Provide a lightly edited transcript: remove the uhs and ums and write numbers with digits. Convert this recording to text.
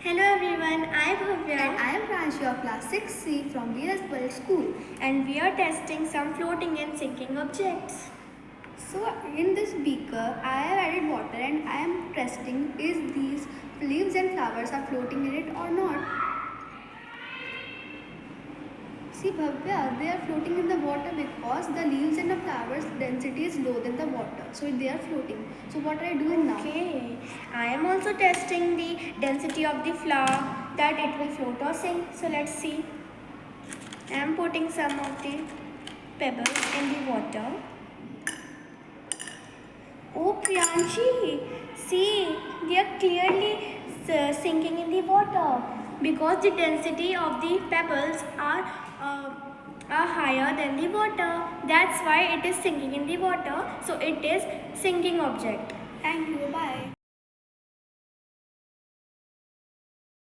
Hello everyone, I am Bhavya And I am Priyanshi of class 6C from BLS World School. and we are testing some floating and sinking objects. So in this beaker, I have added water and I am testing is these leaves and flowers are floating in it or not. See Bhavya, they are floating in the water because the leaves and the flowers density is low than the water. So they are floating. So what are you doing now? Okay, I am also testing the density of the flower that it will float or sink. So let's see. I am putting some of the pebbles in the water. Oh Priyanshi, see, they are clearly sinking in the water because the density of the pebbles are higher than the water. That's why it is sinking in the water. So it is sinking object. Thank you. Bye.